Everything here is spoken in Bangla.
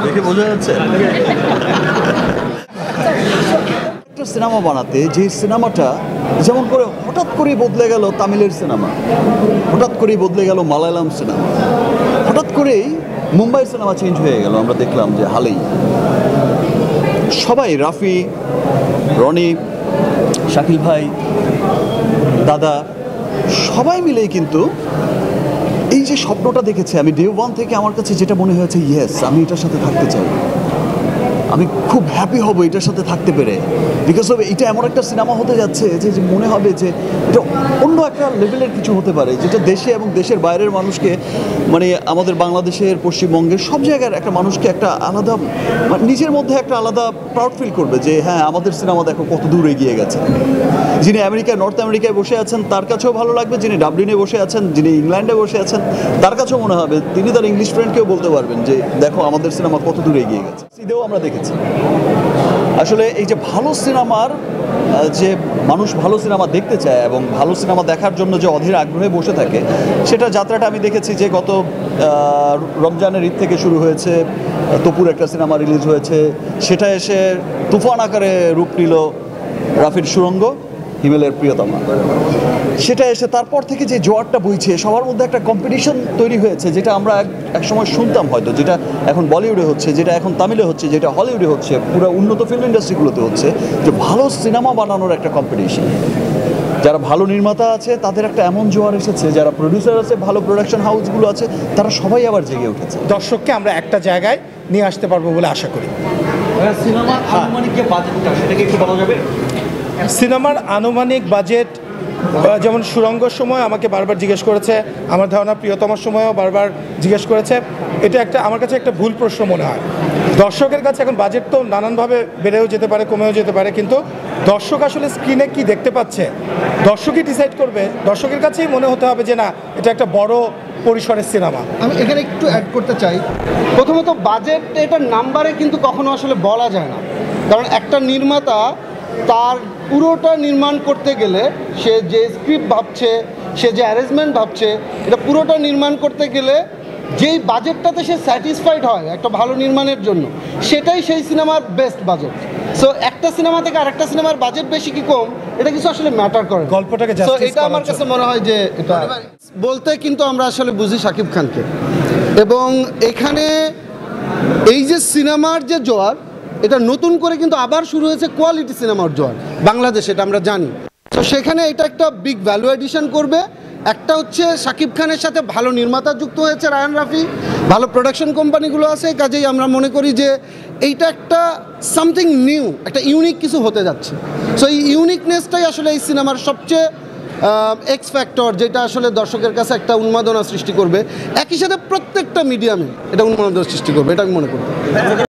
দেখে বোঝা যাচ্ছে একটা সিনেমা বানাতে, যে সিনেমাটা যেমন করে হঠাৎ করেই বদলে গেল তামিলের সিনেমা, হঠাৎ করেই বদলে গেল মালায়ালাম সিনেমা, হঠাৎ করেই মুম্বাইয়ের সিনেমা চেঞ্জ হয়ে গেল। আমরা দেখলাম যে হালেই সবাই, রাফি, রনি, শাকিল ভাই, দাদা, সবাই মিলেই কিন্তু এই যে স্বপ্নটা দেখেছে, আমি ডে ওয়ান থেকে আমার কাছে যেটা মনে হয়েছে, ইয়েস আমি এটার সাথে থাকতে চাই, আমি খুব হ্যাপি হব এটার সাথে থাকতে পেরে। বিকজ অফ এটা এমন একটা সিনেমা হতে যাচ্ছে যে মনে হবে যে এটা অন্য একটা লেভেলের কিছু হতে পারে, যেটা দেশে এবং দেশের বাইরের মানুষকে, মানে আমাদের বাংলাদেশের, পশ্চিমবঙ্গের সব জায়গার একটা মানুষকে একটা আলাদা, মানে নিজের মধ্যে একটা আলাদা প্রাউড ফিল করবে যে হ্যাঁ আমাদের সিনেমা দেখো কত দূর এগিয়ে গেছে। যিনি আমেরিকায়, নর্থ আমেরিকায় বসে আছেন তার কাছেও ভালো লাগবে, যিনি ডাবলিনে বসে আছেন, যিনি ইংল্যান্ডে বসে আছেন তার কাছেও মনে হবে, তিনি তার ইংলিশ ফ্রেন্ডকেও বলতে পারবেন যে দেখো আমাদের সিনেমা কত দূর এগিয়ে গেছে। ঈদেও আমরা দেখেছি আসলে এই যে ভালো সিনেমার, যে মানুষ ভালো সিনেমা দেখতে চায় এবং ভালো সিনেমা দেখার জন্য যে অধীর আগ্রহে বসে থাকে, সেটা যাত্রাটা আমি দেখেছি যে গত রমজানের ঈদ থেকে শুরু হয়েছে, তপুর একটা সিনেমা রিলিজ হয়েছে, সেটা এসে তুফান আকারে রূপ নিল রাফির সুরঙ্গ, হিমেলের প্রিয়তমা, সেটা এসে তারপর থেকে যে জোয়ারটা বইছে, সবার মধ্যে একটা কম্পিটিশন তৈরি হয়েছে, যেটা আমরা এক সময় শুনতাম হয়তো, যেটা এখন বলিউডে হচ্ছে, যেটা এখন তামিলে হচ্ছে, যেটা হলিউডে হচ্ছে, পুরো উন্নত ফিল্ম ইন্ডাস্ট্রিগুলোতে হচ্ছে, যে ভালো সিনেমা বানানোর একটা কম্পিটিশন। যারা ভালো নির্মাতা আছে তাদের একটা এমন জোয়ার এসেছে, যারা প্রডিউসার আছে, ভালো প্রোডাকশন হাউসগুলো আছে, তারা সবাই আবার জেগে উঠেছে। দর্শককে আমরা একটা জায়গায় নিয়ে আসতে পারবো বলে আশা করি। সিনেমার আনুমানিক যে বাজেটটা সেটাকে একটু বলা যাবে? সিনেমার আনুমানিক বাজেট যেমন সুরঙ্গর সময় আমাকে বারবার জিজ্ঞেস করেছে, আমার ধারণা প্রিয়তমার সময়ও বারবার জিজ্ঞেস করেছে, এটা একটা আমার কাছে একটা ভুল প্রশ্ন মনে হয়। দর্শকের কাছে এখন বাজেট তো নানানভাবে বেড়েও যেতে পারে, কমেও যেতে পারে, কিন্তু দর্শক আসলে স্ক্রিনে কি দেখতে পাচ্ছে দর্শকই ডিসাইড করবে। দর্শকের কাছেই মনে হতে হবে যে না, এটা একটা বড় পরিসরের সিনেমা। আমি এখানে একটু অ্যাড করতে চাই। প্রথমত বাজেট এটার নাম্বারে কিন্তু কখনো আসলে বলা যায় না, কারণ একটা নির্মাতা তার পুরোটা নির্মাণ করতে গেলে সে যে স্ক্রিপ্ট ভাবছে, সে যে অ্যারেঞ্জমেন্ট ভাবছে, এটা পুরোটা নির্মাণ করতে গেলে যেই বাজেটটাতে সে স্যাটিসফাইড হয় একটা ভালো নির্মাণের জন্য, সেটাই সেই সিনেমার বেস্ট বাজেট। সো একটা সিনেমা থেকে আরেকটা সিনেমার বাজেট বেশি কি কম এটা কিছু আসলে ম্যাটার করে, গল্পটাকে এটা আমার কাছে মনে হয় যে এটা বলতে কিন্তু আমরা আসলে বুঝি শাকিব খানকে, এবং এখানে এই যে সিনেমার যে জোয়ার, এটা নতুন করে কিন্তু আবার শুরু হয়েছে কোয়ালিটি সিনেমার জোয়ার বাংলাদেশে, এটা আমরা জানি। তো সেখানে এটা একটা বিগ ভ্যালু এডিশন করবে। একটা হচ্ছে শাকিব খানের সাথে ভালো নির্মাতা যুক্ত হয়েছে রায়ান রাফি, ভালো প্রোডাকশন কোম্পানিগুলো আছে, কাজেই আমরা মনে করি যে এইটা একটা সামথিং নিউ, একটা ইউনিক কিছু হতে যাচ্ছে। সো এই ইউনিকনেসটাই আসলে এই সিনেমার সবচেয়ে এক্স ফ্যাক্টর, যেটা আসলে দর্শকের কাছে একটা উন্মাদনা সৃষ্টি করবে, একই সাথে প্রত্যেকটা মিডিয়ামে এটা উন্মাদনা সৃষ্টি করবে, এটা আমি মনে করি।